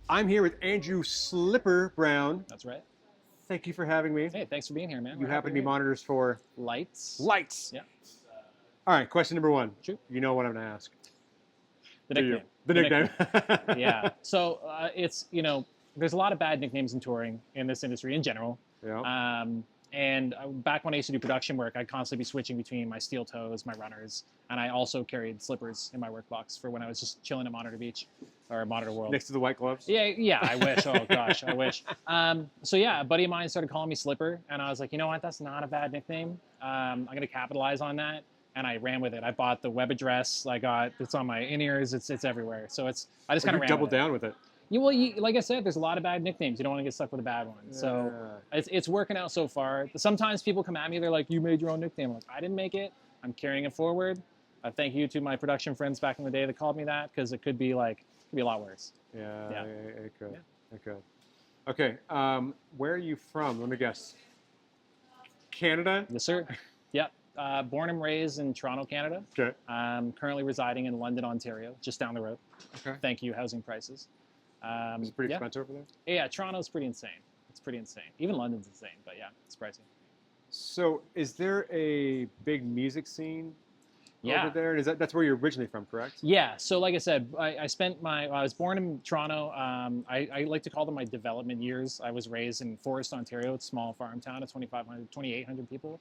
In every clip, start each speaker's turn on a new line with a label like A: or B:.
A: I'm here with Andrew Slipper Brown.
B: That's right.
A: Thank you for having me.
B: Hey, thanks for being here, man.
A: You
B: We're happy
A: happen to
B: you're
A: be
B: here.
A: monitors for
B: Lights.
A: lights.
B: Yeah.
A: All right, question number one.
B: Shoot.
A: You know what I'm going to ask.
B: The
A: Do you?
B: nickname.
A: The nickname.
B: Yeah. So it's, there's a lot of bad nicknames in touring in this industry in general.
A: Yeah.
B: And back when I used to do production work, I'd constantly be switching between my steel toes, my runners, and I also carried slippers in my work box for when I was just chilling at Monitor Beach or Monitor World.
A: Next to the white gloves.
B: Yeah, I wish. Oh gosh, I wish. So yeah, a buddy of mine started calling me Slipper, and I was like, you know what? That's not a bad nickname. I'm gonna capitalize on that, and I ran with it. I bought the web address. It's on my in-ears. It's everywhere. So I just kind of ran
A: doubled
B: with it.
A: down with it.
B: Like I said, there's a lot of bad nicknames. You don't want to get stuck with a bad one. So it's working out so far. Sometimes people come at me. They're like, you made your own nickname. I'm like, I didn't make it. I'm carrying it forward. Thank you to my production friends back in the day that called me that, because it could be a lot worse.
A: Yeah. It could. Yeah. It could. Okay. Where are you from? Let me guess. Canada?
B: Yes, sir. Yep. Born and raised in Toronto, Canada.
A: Okay.
B: Currently residing in London, Ontario, just down the road.
A: Okay.
B: Thank you, housing prices.
A: It's pretty expensive over there?
B: Yeah, Toronto's pretty insane. It's pretty insane. Even London's insane, but yeah, it's pricey.
A: So is there a big music scene over there? And that's where you're originally from, correct?
B: Yeah. So like I said, I was born in Toronto. I like to call them my development years. I was raised in Forest, Ontario. It's a small farm town of 2,800 people.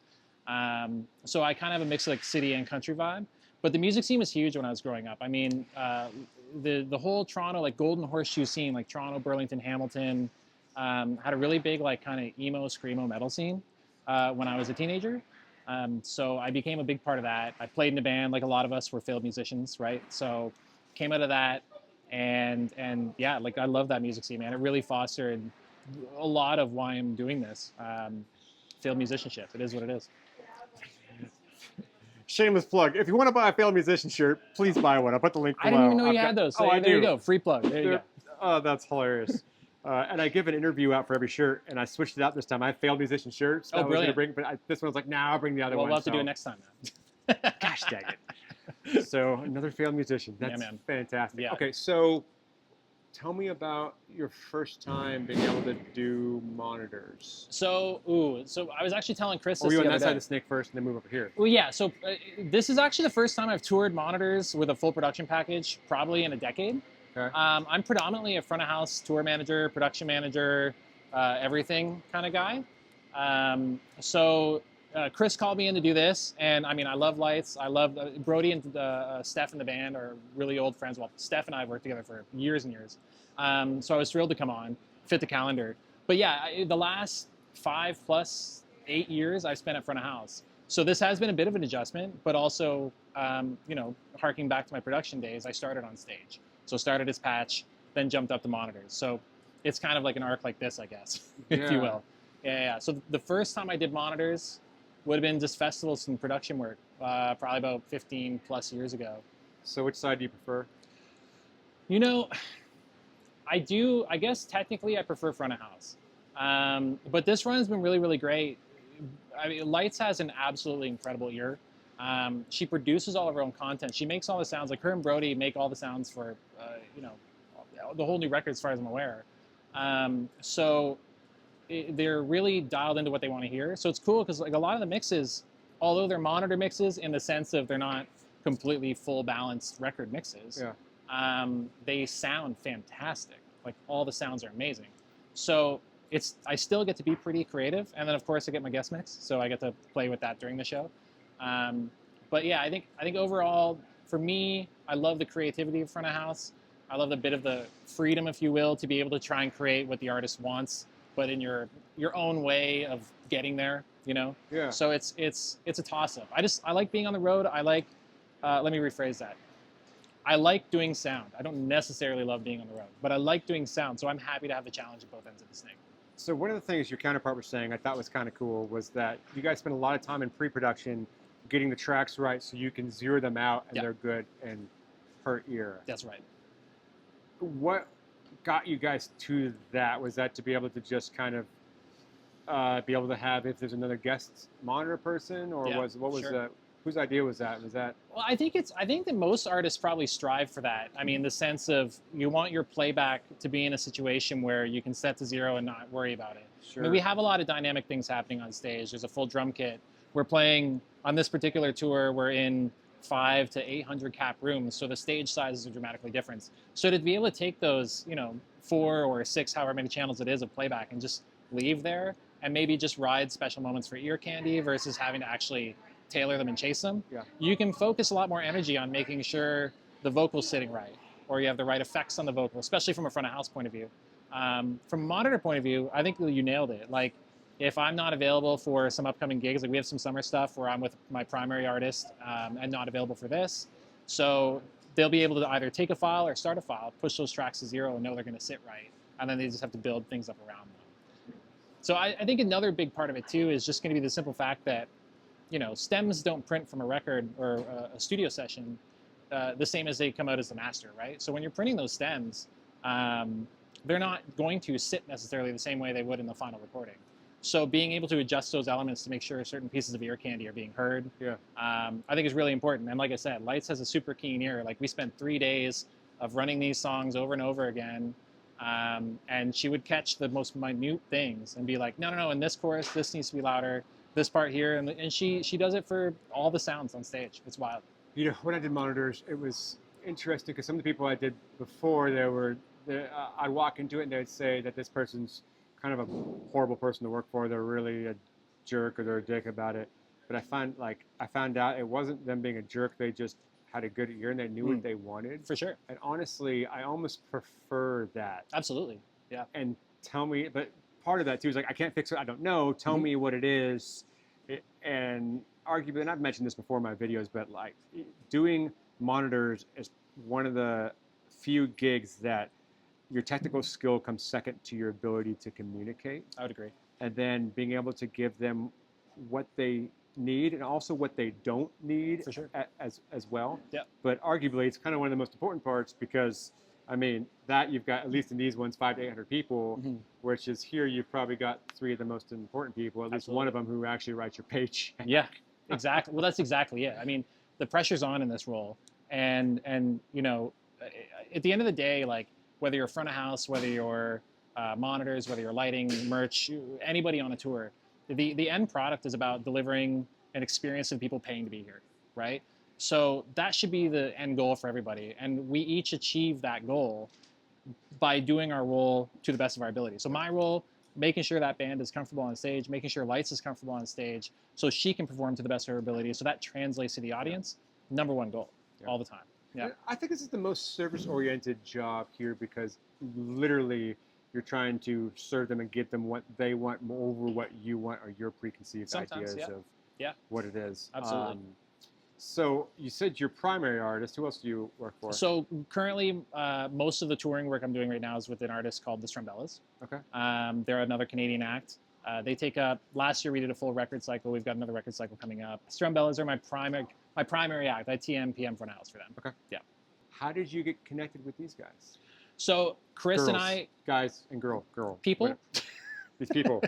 B: So I kind of have a mix of city and country vibe. But the music scene was huge when I was growing up. I mean, the whole Toronto Golden Horseshoe scene, like Toronto, Burlington, Hamilton, had a really big kind of emo, screamo metal scene when I was a teenager. So I became a big part of that. I played in a band, like a lot of us were failed musicians, right? So came out of that, and yeah, I love that music scene, man. It really fostered a lot of why I'm doing this. Failed musicianship. It is what it is.
A: Shameless plug. If you want to buy a failed musician shirt, please buy one. I'll put the link below.
B: I didn't even know you had those. So there you go. Free plug. There you go.
A: Oh, that's hilarious. And I give an interview out for every shirt, and I switched it out this time. I have failed musician shirts.
B: Oh, brilliant.
A: This one was like, nah, I'll bring the other one.
B: We'll have to do it next time now.
A: Gosh dang it. So another failed musician. That's fantastic. Yeah. Okay, so tell me about your first time being able to do monitors.
B: So I was actually telling Chris this
A: Or were you on
B: the
A: that
B: other
A: side
B: day.
A: of the snake first and then move over here?
B: Well, yeah. So this is actually the first time I've toured monitors with a full production package, probably in a decade.
A: Okay.
B: I'm predominantly a front of house tour manager, production manager, everything kind of guy. Chris called me in to do this, and I mean, I love lights. I love Brody and Steph in the band are really old friends. Well, Steph and I have worked together for years and years. So I was thrilled to come on, fit the calendar. But yeah, the last 5 plus 8 years I've spent at front of house. So this has been a bit of an adjustment, but also, harking back to my production days, I started on stage. So started as patch, then jumped up to monitors. So it's kind of like an arc like this, I guess, if you will. Yeah. So the first time I did monitors would have been just festivals and production work, probably about 15 plus years ago.
A: So which side do you prefer?
B: I guess technically I prefer front of house. But this run has been really, really great. I mean, Lights has an absolutely incredible ear. She produces all of her own content. She makes all the sounds. Like her and Brody make all the sounds for, the whole new record as far as I'm aware. They're really dialed into what they want to hear. So it's cool because a lot of the mixes, although they're monitor mixes in the sense of they're not completely full balanced record mixes, they sound fantastic. Like all the sounds are amazing. So I still get to be pretty creative, and then of course I get my guest mix, so I get to play with that during the show. But yeah, I think overall for me, I love the creativity of front of house. I love the bit of the freedom, if you will, to be able to try and create what the artist wants, but in your own way of getting there.
A: Yeah.
B: So it's a toss up. I like being on the road. I like let me rephrase that. I like doing sound. I don't necessarily love being on the road, but I like doing sound. So I'm happy to have the challenge at both ends of the snake.
A: So one of the things your counterpart was saying I thought was kind of cool was that you guys spend a lot of time in pre-production getting the tracks right so you can zero them out and they're good and per ear.
B: That's right.
A: What got you guys to that? Was that to be able to just kind of be able to have, if there's another guest monitor person, or what was that? Whose idea was that? Was that?
B: Well, I think that most artists probably strive for that. I mean, the sense of you want your playback to be in a situation where you can set to 0 and not worry about it.
A: Sure.
B: I mean, we have a lot of dynamic things happening on stage. There's a full drum kit. We're playing on this particular tour. We're in 500 to 800 cap rooms, so the stage sizes are dramatically different. So to be able to take those, 4 or 6, however many channels it is of playback, and just leave there, and maybe just ride special moments for ear candy versus having to actually tailor them and chase them.
A: Yeah.
B: You can focus a lot more energy on making sure the vocal's sitting right, or you have the right effects on the vocal, especially from a front of house point of view. From a monitor point of view, I think you nailed it. Like, if I'm not available for some upcoming gigs, like we have some summer stuff where I'm with my primary artist and not available for this, so they'll be able to either take a file or start a file, push those tracks to 0 and know they're going to sit right, and then they just have to build things up around them. So I think another big part of it too is just going to be the simple fact that stems don't print from a record or a studio session the same as they come out as the master, right? So when you're printing those stems, they're not going to sit necessarily the same way they would in the final recording. So being able to adjust those elements to make sure certain pieces of ear candy are being heard, I think is really important. And like I said, Lights has a super keen ear. Like, we spent 3 days of running these songs over and over again, and she would catch the most minute things and be like, no, in this chorus, this needs to be louder, this part here, and she does it for all the sounds on stage. It's wild.
A: When I did monitors, it was interesting because some of the people I did before, I'd walk into it and they'd say that this person's kind of a horrible person to work for. They're really a jerk, or they're a dick about it. But I found out it wasn't them being a jerk. They just had a good ear and they knew what they wanted.
B: For sure.
A: And honestly, I almost prefer that.
B: Absolutely. Yeah.
A: And tell me, but part of that too is like, I can't fix it. I don't know. Tell me what it is. And arguably, and I've mentioned this before in my videos, but like, doing monitors is one of the few gigs that your technical skill comes second to your ability to communicate.
B: I would agree.
A: And then being able to give them what they need and also what they don't need.
B: For sure.
A: as well.
B: Yeah.
A: But arguably, it's kind of one of the most important parts because, I mean, that you've got, at least in these ones, 500 to 800 people, which is here you've probably got 3 of the most important people, at least one of them who actually writes your paycheck.
B: Yeah, exactly. Well, that's exactly it. I mean, the pressure's on in this role. And at the end of the day, like, whether you're front of house, whether you're monitors, whether you're lighting, merch, anybody on a tour, the end product is about delivering an experience of people paying to be here, right? So that should be the end goal for everybody. And we each achieve that goal by doing our role to the best of our ability. So my role, making sure that band is comfortable on stage, making sure Lights is comfortable on stage so she can perform to the best of her ability. So that translates to the audience. Number one goal all the time. Yeah.
A: I think this is the most service-oriented job here because literally you're trying to serve them and give them what they want over what you want or your preconceived ideas of what it is.
B: Absolutely.
A: So you said your primary artist. Who else do you work for?
B: So currently, most of the touring work I'm doing right now is with an artist called the Strumbellas.
A: Okay.
B: They're another Canadian act. They take up, last year we did a full record cycle. We've got another record cycle coming up. Strumbellas are my primary act. I TM, PM front of house for them.
A: Okay.
B: Yeah.
A: How did you get connected with these guys?
B: So Chris
A: Girls.
B: and I.
A: Guys and girl.
B: People?
A: These people.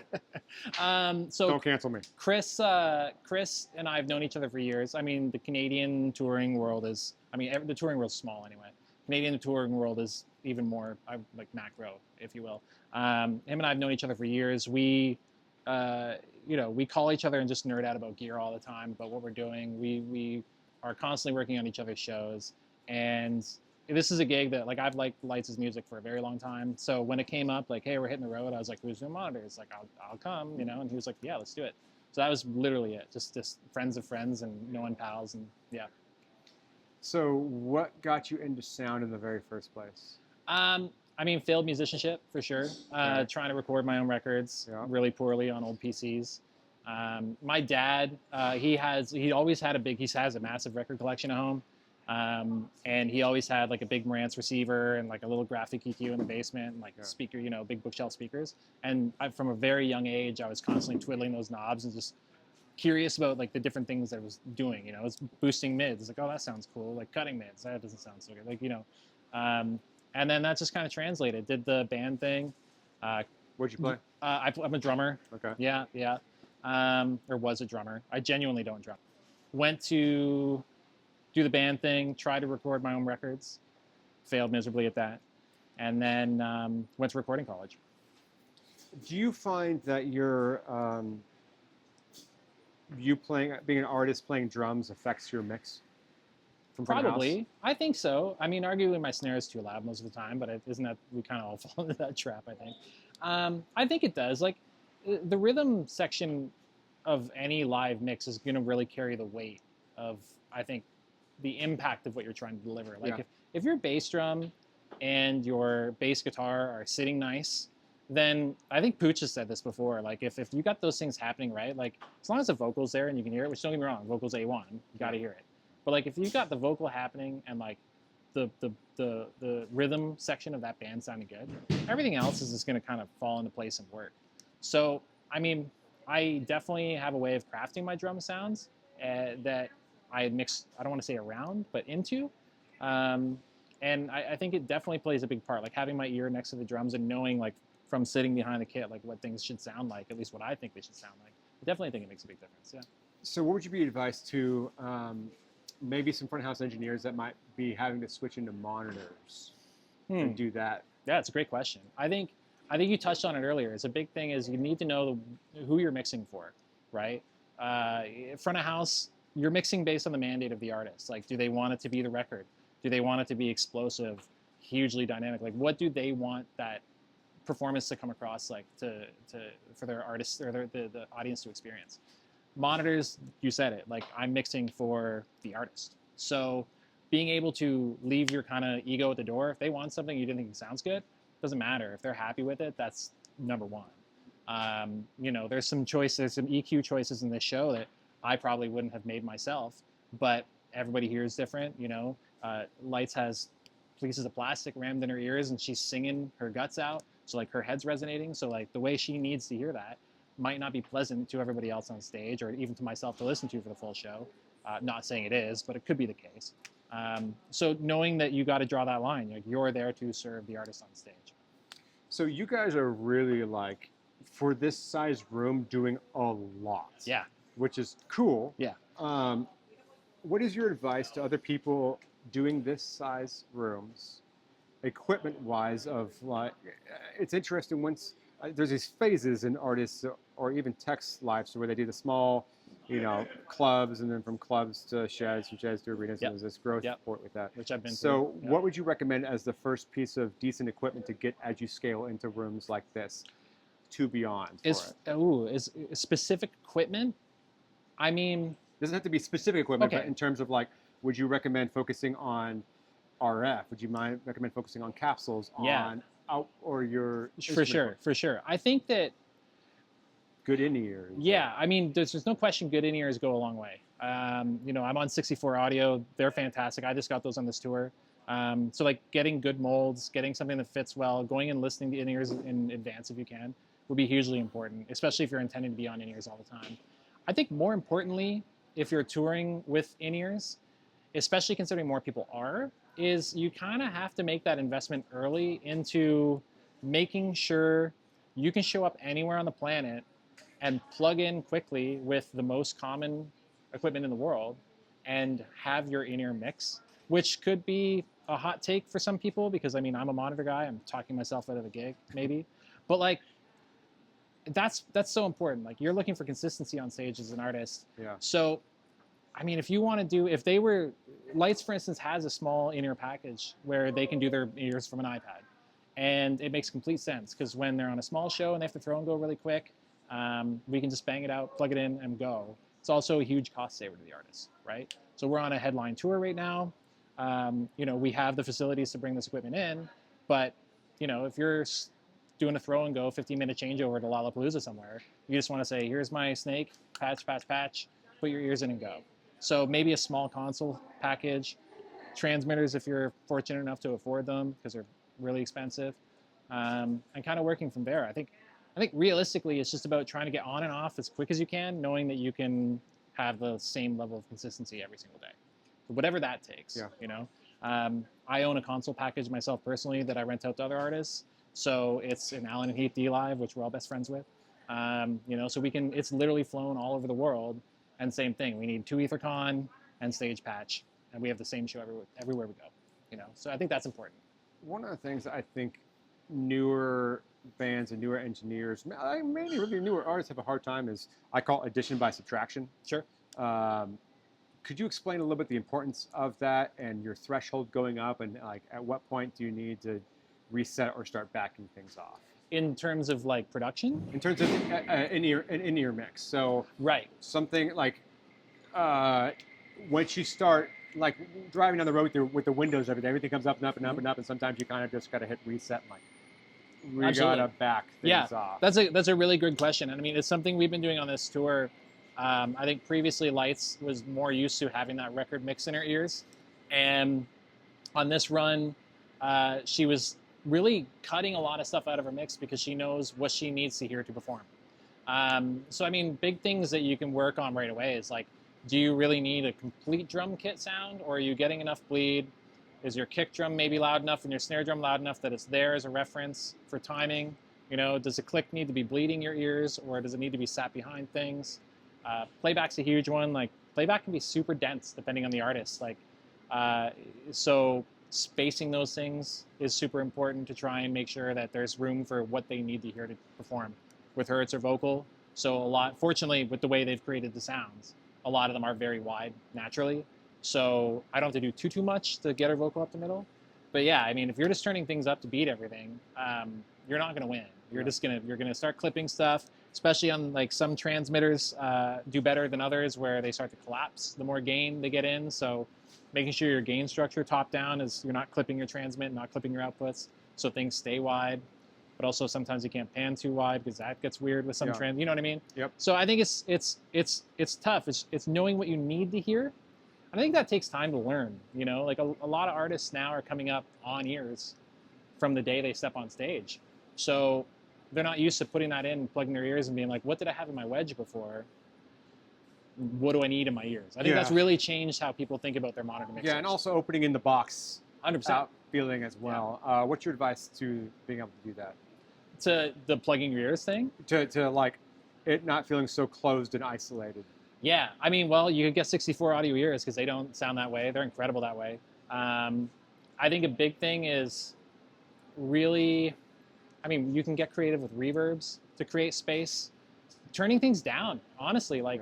B: So
A: don't cancel me.
B: Chris and I have known each other for years. I mean, the Canadian touring world is, the touring world's small anyway. Canadian touring world is even more like macro, if you will. Him and I have known each other for years. We call each other and just nerd out about gear all the time, about what we're doing. We are constantly working on each other's shows. And this is a gig that, like, I've liked Lights' music for a very long time. So when it came up, like, hey, we're hitting the road, I was like, who's doing monitors? Like, I'll come, and he was like, yeah, let's do it. So that was literally it. Just friends of friends and knowing pals, and yeah.
A: So what got you into sound in the very first place?
B: Failed musicianship for sure. Trying to record my own records really poorly on old PCs. My dad, he has a massive record collection at home. And he always had like a big Marantz receiver and like a little graphic EQ in the basement and like a speaker, big bookshelf speakers. And from a very young age, I was constantly twiddling those knobs and just curious about like the different things that I was doing. It was boosting mids. It's like, oh, that sounds cool. Like cutting mids, that doesn't sound so good. Like, and then that just kind of translated. Did the band thing.
A: What'd you play?
B: I'm a drummer.
A: Okay.
B: Yeah. Or was a drummer. I genuinely don't drum. went to do the band thing, tried to record my own records, failed miserably at that, and then went to recording college.
A: Do you find that you being an artist playing drums affects your mix from front of house?
B: Probably. I think so. I mean, arguably my snare is too loud most of the time, but isn't that we kind of all fall into that trap, I think. I think it does. Like the rhythm section of any live mix is going to really carry the weight of, I think, the impact of what you're trying to deliver. Like if your bass drum and your bass guitar are sitting nice, then I think Pooch has said this before. Like if you got those things happening right, like as long as the vocal's there and you can hear it, which don't get me wrong, vocal's A1, you got to hear it. But like if you got the vocal happening and like the rhythm section of that band sounding good, everything else is just going to kind of fall into place and work. So I mean, I definitely have a way of crafting my drum sounds that I mix, I don't want to say around, but into. And I think it definitely plays a big part. Like having my ear next to the drums and knowing like from sitting behind the kit, like what things should sound like, at least what I think they should sound like. I definitely think it makes a big difference, yeah.
A: So what would you be advice to maybe some front of house engineers that might be having to switch into monitors and do that?
B: Yeah, it's a great question. I think you touched on it earlier. It's a big thing is you need to know who you're mixing for, right? Front of house, you're mixing based on the mandate of the artist. Like, do they want it to be the record? Do they want it to be explosive, hugely dynamic? Like, what do they want that performance to come across like for their artists or the audience to experience? Monitors, you said it. Like, I'm mixing for the artist. So being able to leave your kind of ego at the door, if they want something you didn't think sounds good, doesn't matter. If they're happy with it, that's number one. You know, there's some EQ choices in this show that I probably wouldn't have made myself, but everybody here is different. You know, Lights has pieces of plastic rammed in her ears and she's singing her guts out. So like her head's resonating. So like the way she needs to hear that might not be pleasant to everybody else on stage or even to myself to listen to for the full show. Not saying it is, but it could be the case. So knowing that you got to draw that line, like you're there to serve the artist on stage.
A: So you guys are really like, for this size room, doing a lot.
B: Yeah.
A: Which is cool.
B: Yeah.
A: What is your advice to other people doing this size rooms, equipment-wise? Of like, it's interesting once there's these phases in artists or even tech's lives where they do the small, you know, clubs, and then from clubs to sheds, from sheds to arenas. And there's this growth support with that.
B: Which I've been
A: So
B: through.
A: what would you recommend as the first piece of decent equipment to get as you scale into rooms like this to beyond?
B: Is specific equipment? I mean,
A: doesn't have to be specific equipment,
B: okay.
A: But in terms of like, would you recommend focusing on RF? Would you recommend focusing on capsules? On out or your
B: for sure. I think that
A: good in-ears.
B: Yeah, I mean, there's no question good in-ears go a long way. You know, I'm on 64 Audio. They're fantastic. I just got those on this tour. So like getting good molds, getting something that fits well, going and listening to in-ears in advance if you can would be hugely important, especially if you're intending to be on in-ears all the time. I think more importantly, if you're touring with in-ears, especially considering more people are, is you kind of have to make that investment early into making sure you can show up anywhere on the planet and plug in quickly with the most common equipment in the world and have your in-ear mix, which could be a hot take for some people because, I mean, I'm a monitor guy. I'm talking myself out of a gig, maybe. But, like, that's so important. Like, you're looking for consistency on stage as an artist.
A: Yeah.
B: So, I mean, if you want to do, if they were, Lights, for instance, has a small in-ear package where they can do their ears from an iPad. And it makes complete sense because when they're on a small show and they have to throw and go really quick, we can just bang it out, plug it in, and go. It's also a huge cost saver to the artist, right? So we're on a headline tour right now. You know, we have the facilities to bring this equipment in, but, you know, if you're doing a throw and go 15-minute changeover to Lollapalooza somewhere, you just want to say, here's my snake, patch, put your ears in and go. So maybe a small console package, transmitters if you're fortunate enough to afford them because they're really expensive, and kind of working from there. I think realistically it's just about trying to get on and off as quick as you can, knowing that you can have the same level of consistency every single day. So whatever that takes, you know. I own a console package myself personally that I rent out to other artists. So it's an Alan and Heath D Live, which we're all best friends with. You know, so it's literally flown all over the world. And same thing, we need 2 ethercon and stage patch, and we have the same show everywhere we go. So I think that's important.
A: One of the things I think newer bands and newer engineers, mainly really newer artists, have a hard time is I call addition by subtraction.
B: Sure.
A: Could you explain a little bit the importance of that and your threshold going up, and like at what point do you need to reset or start backing things off?
B: In terms of like production?
A: In terms of in-ear mix. So
B: right.
A: Something like once you start like driving down the road with the windows, everything comes up and up and up and up, and sometimes you kind of just got to hit reset and like we gotta back things off.
B: That's a really good question. And I mean, it's something we've been doing on this tour. I think previously Lights was more used to having that record mix in her ears. And on this run, she was really cutting a lot of stuff out of her mix because she knows what she needs to hear to perform. So, I mean, big things that you can work on right away is like, do you really need a complete drum kit sound, or are you getting enough bleed? Is your kick drum maybe loud enough and your snare drum loud enough that it's there as a reference for timing? Does a click need to be bleeding your ears, or does it need to be sat behind things? Playback's a huge one. Like, playback can be super dense depending on the artist. Like, so spacing those things is super important to try and make sure that there's room for what they need to hear to perform. With her, it's her vocal. So fortunately, with the way they've created the sounds, a lot of them are very wide naturally. So I don't have to do too much to get her vocal up the middle. But yeah, I mean, if you're just turning things up to beat everything, you're not going to win. You're gonna start clipping stuff, especially on like some transmitters do better than others where they start to collapse the more gain they get in. So making sure your gain structure top down is you're not clipping your transmit, not clipping your outputs, so things stay wide. But also sometimes you can't pan too wide because that gets weird with some trans. You know what I mean?
A: Yep. So
B: I think it's tough. It's knowing what you need to hear. I think that takes time to learn. Like a lot of artists now are coming up on ears from the day they step on stage. So they're not used to putting that in, plugging their ears and being like, what did I have in my wedge before? What do I need in my ears? I think that's really changed how people think about their monitor mixers.
A: Yeah, and also opening in the box
B: 100%
A: feeling as well.
B: Yeah.
A: What's your advice to being able to do that?
B: To the plugging your ears thing?
A: To like it not feeling so closed and isolated.
B: Yeah, I mean, well, you could get 64 audio ears because they don't sound that way. They're incredible that way. I think a big thing is really, I mean, you can get creative with reverbs to create space. Turning things down, honestly, like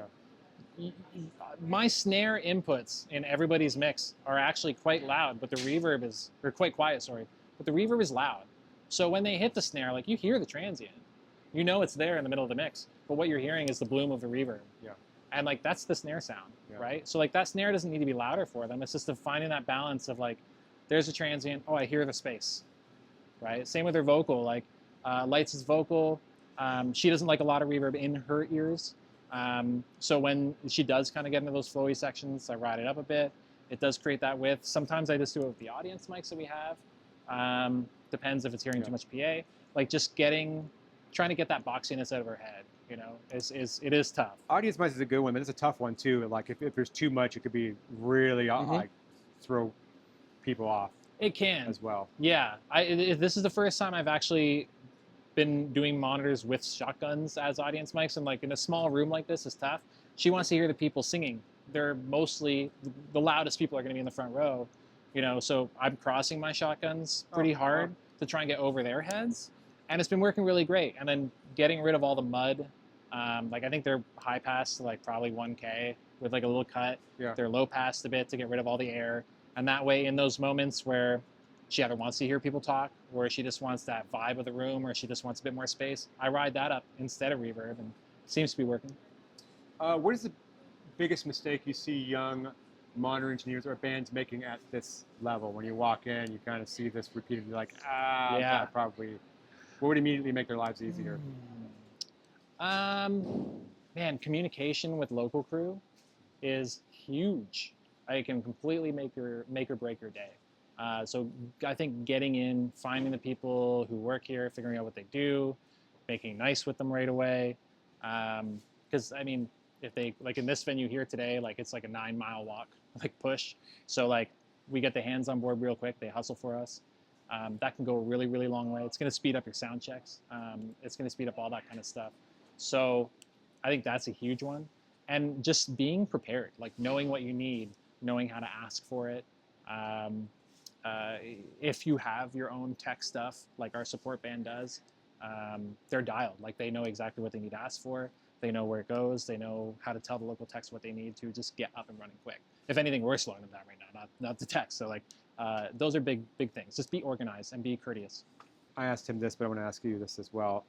B: my snare inputs in everybody's mix are actually quite loud, but the reverb is, or quite quiet, sorry, but the reverb is loud. So when they hit the snare, like you hear the transient. You know it's there in the middle of the mix, but what you're hearing is the bloom of the reverb.
A: Yeah.
B: And like that's the snare sound, right? So like that snare doesn't need to be louder for them. It's just finding that balance of like, there's a transient, oh, I hear the space, right? Same with her vocal, like Lights' vocal, she doesn't like a lot of reverb in her ears. So when she does kind of get into those flowy sections, I ride it up a bit. It does create that width. Sometimes I just do it with the audience mics that we have. Depends if it's hearing too much PA. Like just trying to get that boxiness out of her head, it is tough.
A: Audience mics is a good one, but it's a tough one too. Like if there's too much, it could be really like throw people off.
B: It can
A: as well.
B: Yeah, this is the first time I've actually been doing monitors with shotguns as audience mics, and like in a small room like this is tough. She wants to hear the people singing. They're mostly the loudest people are going to be in the front row, so I'm crossing my shotguns pretty hard to try and get over their heads, and it's been working really great. And then getting rid of all the mud, like I think they're high pass to like probably 1K with like a little cut.
A: Yeah.
B: They're low pass a bit to get rid of all the air, and that way in those moments where she either wants to hear people talk, or she just wants that vibe of the room, or she just wants a bit more space, I ride that up instead of reverb, and it seems to be working.
A: What is the biggest mistake you see young monitor engineers or bands making at this level? When you walk in, you kind of see this repeatedly, like, probably, what would immediately make their lives easier?
B: Man, communication with local crew is huge. It can completely make or break your day. So I think getting in, finding the people who work here, figuring out what they do, making nice with them right away. Because I mean, if they, like in this venue here today, like it's like a 9-mile walk, like push. So like we get the hands on board real quick, they hustle for us. That can go a really, really long way. It's going to speed up your sound checks. It's going to speed up all that kind of stuff. So I think that's a huge one. and just being prepared, like knowing what you need, knowing how to ask for it. Um, if you have your own tech stuff, like our support band does, they're dialed. Like they know exactly what they need to ask for. They know where it goes. They know how to tell the local techs what they need to just get up and running quick. If anything, we're slowing them down right now, not the techs. So like those are big things. Just be organized and be courteous.
A: I asked him this, but I want to ask you this as well.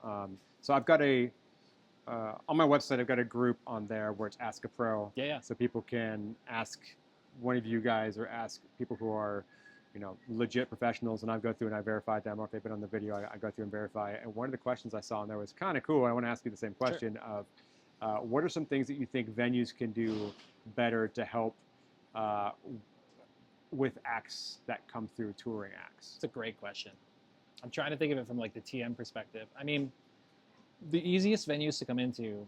A: So I've got on my website, I've got a group on there where it's Ask a Pro.
B: Yeah.
A: So people can ask one of you guys or ask people who are, legit professionals, and I go through and I verify them, or if they've been on the video, I go through and verify it. And one of the questions I saw in there was kind of cool. I want to ask you the same question of, what are some things that you think venues can do better to help with acts that come through, touring acts?
B: It's a great question. I'm trying to think of it from like the TM perspective. I mean, the easiest venues to come into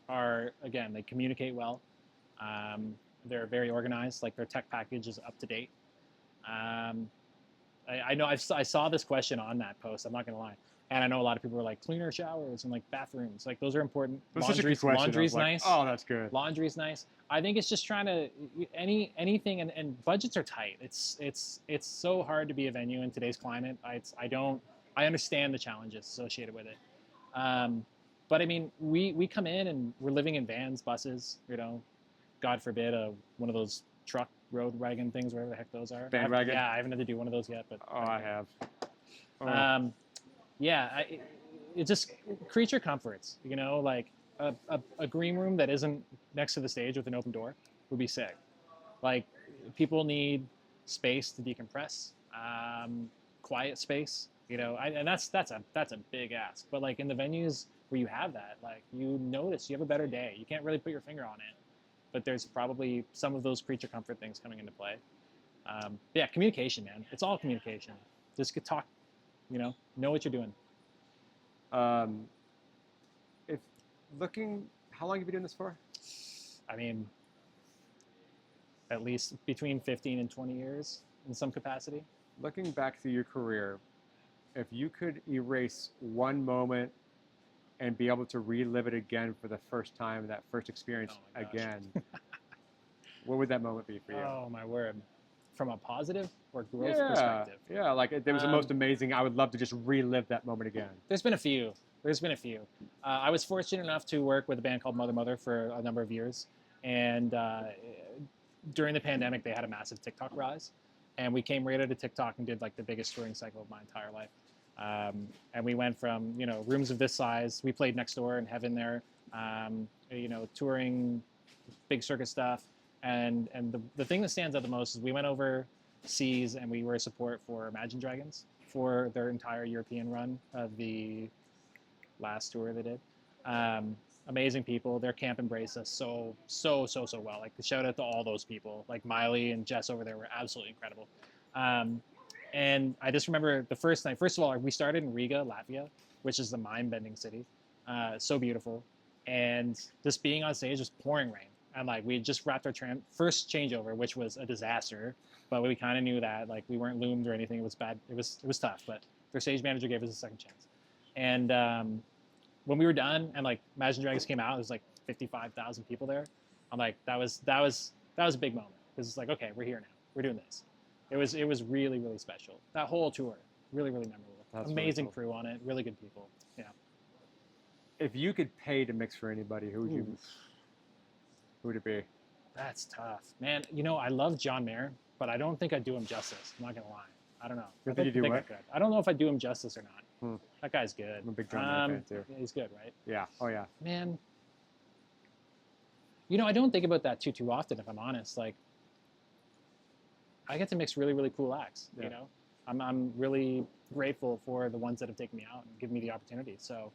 B: are, again, they communicate well. They're very organized, like their tech package is up to date. I know I saw this question on that post, I'm not gonna lie. And I know a lot of people are like, cleaner showers and like bathrooms, like those are important. Laundry's nice.
A: Oh, that's good.
B: Laundry's nice. I think it's just trying to, anything, and budgets are tight. It's so hard to be a venue in today's climate. I understand the challenges associated with it. But I mean, we come in and we're living in vans, buses, God forbid, one of those truck road wagon things, whatever the heck those are.
A: Van wagon?
B: Yeah, I haven't had to do one of those yet, but.
A: Oh, I have. Oh.
B: Yeah, it just creature comforts, like a green room that isn't next to the stage with an open door would be sick. Like people need space to decompress, quiet space, and that's a big ask. But like in the venues where you have that, like you notice you have a better day. You can't really put your finger on it, but there's probably some of those creature comfort things coming into play. Yeah, communication, man. It's all communication. Just talk, know what you're doing.
A: How long have you been doing this for?
B: I mean, at least between 15 and 20 years in some capacity.
A: Looking back through your career, if you could erase one moment and be able to relive it again for the first time, that first experience again, what would that moment be for you?
B: Oh, my word. From a positive or growth perspective?
A: Yeah, like it was the most amazing. I would love to just relive that moment again.
B: There's been a few. I was fortunate enough to work with a band called Mother for a number of years. And during the pandemic, they had a massive TikTok rise. And we came right out of TikTok and did like the biggest touring cycle of my entire life. And we went from, rooms of this size. We played next door in Heaven there, touring big circus stuff. And the thing that stands out the most is we went overseas and we were a support for Imagine Dragons for their entire European run of the last tour they did. Amazing people. Their camp embraced us so well. Like, shout out to all those people. Like Miley and Jess over there were absolutely incredible. And I just remember the first night. First of all, we started in Riga, Latvia, which is the mind-bending city. So beautiful. And just being on stage was pouring rain. And like we had just wrapped our first changeover, which was a disaster. But we kind of knew that, like, we weren't loomed or anything. It was bad. It was tough. But their stage manager gave us a second chance. And when we were done, and like Imagine Dragons came out, there was like 55,000 people there. I'm like, that was a big moment, because it's like, okay, we're here now. We're doing this. It was really, really special. That whole tour, really, really memorable. That's amazing, really cool. Crew on it, really good people. Yeah.
A: If you could pay to mix for anybody, who would it be?
B: That's tough, man. I love John Mayer, but I don't think I'd do him justice. I'm not gonna lie. I don't know.
A: I think
B: I don't know if I'd do him justice or not. That guy's good.
A: I'm a big John Mayer fan too.
B: Yeah, he's good, right?
A: Yeah. Oh yeah.
B: Man. I don't think about that too often, if I'm honest. Like, I get to mix really, really cool acts.
A: Yeah.
B: I'm really grateful for the ones that have taken me out and given me the opportunity. So,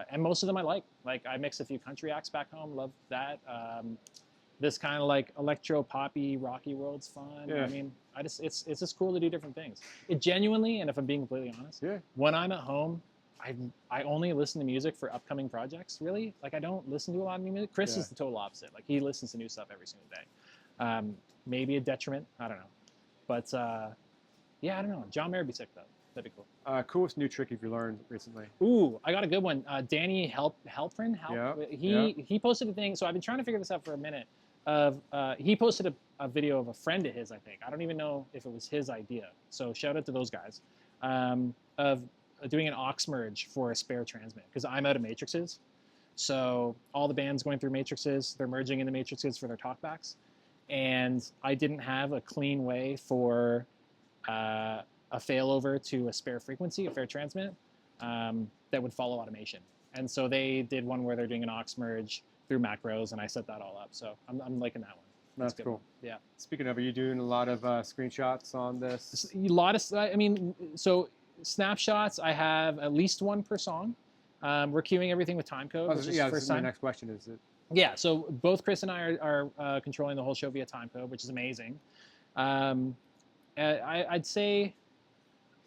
B: and most of them I like. Like, I mix a few country acts back home. Love that. This kind of like electro poppy rocky world's fun.
A: Yeah.
B: I mean, it's just cool to do different things. It genuinely, and if I'm being completely honest, when I'm at home, I only listen to music for upcoming projects. Really, like, I don't listen to a lot of new music. Chris is the total opposite. Like, he listens to new stuff every single day. Maybe a detriment. I don't know. But yeah, I don't know. John Mayer would be sick though. That'd be cool.
A: Coolest new trick you've learned recently?
B: Ooh, I got a good one. Danny Halprin. He posted a thing. So I've been trying to figure this out for a minute. He posted a video of a friend of his. I think I don't even know if it was his idea. So shout out to those guys. Of doing an aux merge for a spare transmit because I'm out of matrices. So all the bands going through matrices, they're merging into matrices for their talkbacks, and I didn't have a clean way for a failover to a spare frequency, a fair transmit, that would follow automation. And so they did one where they're doing an aux merge through macros, and I set that all up. So I'm liking that one.
A: That's cool.
B: One. Yeah.
A: Speaking of, are you doing a lot of screenshots on this?
B: A lot of, I mean, so snapshots, I have at least one per song. We're queuing everything with timecode. Which is first time.
A: My next question is it.
B: Yeah, so both Chris and I are controlling the whole show via timecode, which is amazing. I'd say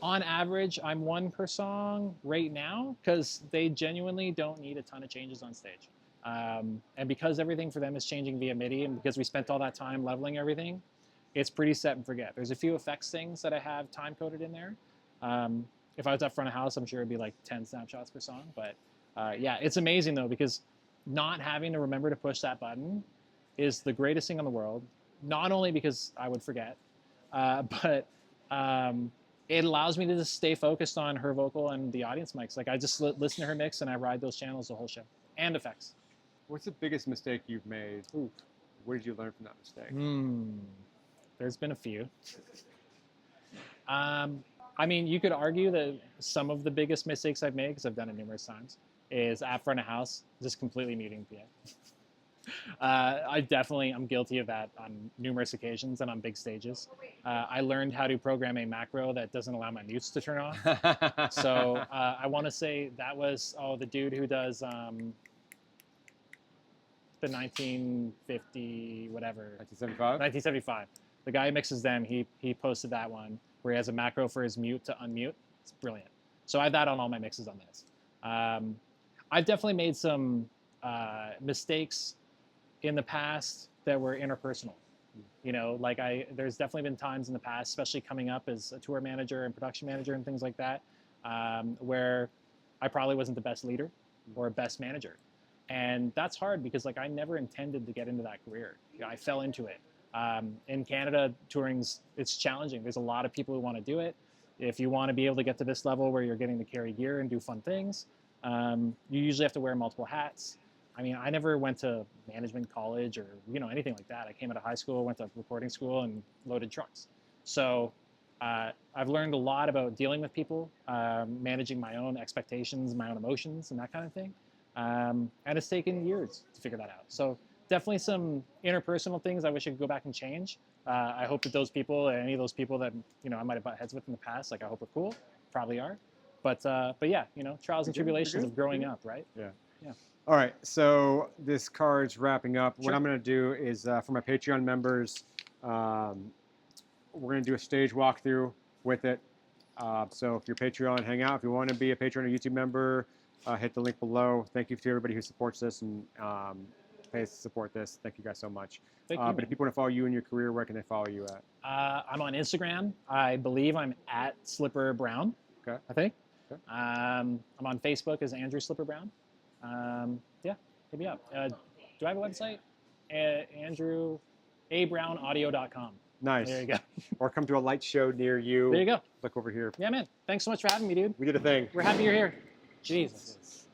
B: on average, I'm one per song right now because they genuinely don't need a ton of changes on stage. And because everything for them is changing via MIDI and because we spent all that time leveling everything, it's pretty set and forget. There's a few effects things that I have time-coded in there. If I was at front of house, I'm sure it'd be like 10 snapshots per song. But yeah, it's amazing though because not having to remember to push that button is the greatest thing in the world. Not only because I would forget, but it allows me to just stay focused on her vocal and the audience mics. Like I just listen to her mix and I ride those channels the whole show and effects.
A: What's the biggest mistake you've made?
B: Ooh.
A: What did you learn from that mistake?
B: There's been a few. I mean, you could argue that some of the biggest mistakes I've made, because I've done it numerous times, is at front of house, just completely muting PA. I'm guilty of that on numerous occasions and on big stages. I learned how to program a macro that doesn't allow my mutes to turn off. So I want to say that was, the dude who does the 1950, whatever.
A: 1975?
B: 1975. The guy who mixes them, he posted that one where he has a macro for his mute to unmute. It's brilliant. So I have that on all my mixes on this. I've definitely made some mistakes in the past that were interpersonal. You know, like there's definitely been times in the past, especially coming up as a tour manager and production manager and things like that, where I probably wasn't the best leader or best manager. And that's hard because like I never intended to get into that career. You know, I fell into it. In Canada, touring's, it's challenging. There's a lot of people who want to do it. If you want to be able to get to this level where you're getting to carry gear and do fun things, you usually have to wear multiple hats. I mean, I never went to management college or, anything like that. I came out of high school, went to recording school and loaded trucks. So I've learned a lot about dealing with people, managing my own expectations, my own emotions and that kind of thing. And it's taken years to figure that out. So definitely some interpersonal things I wish I could go back and change. I hope that those people, any of those people that, I might have butt heads with in the past, like I hope are cool, probably are. But yeah, trials and tribulations of growing up, right?
A: Yeah.
B: Yeah.
A: All right, so this card's wrapping up.
B: Sure.
A: What I'm going to do is, for my Patreon members, we're going to do a stage walkthrough with it. So if you're Patreon, hang out. If you want to be a Patreon or YouTube member, hit the link below. Thank you to everybody who supports this and pays to support this. Thank you guys so much.
B: Thank you,
A: but if people want to follow you in your career, where can they follow you at?
B: I'm on Instagram. I believe I'm at Slipper Brown.
A: Okay.
B: I think.
A: Okay.
B: I'm on Facebook as Andrew Slipper Brown. Yeah, hit me up. Do I have a website? AndrewABrownAudio.com.
A: Nice.
B: There you go.
A: Or come to a light show near you.
B: There you go.
A: Look over here.
B: Yeah, man. Thanks so much for having me, dude.
A: We did a thing.
B: We're happy you're here. Jesus.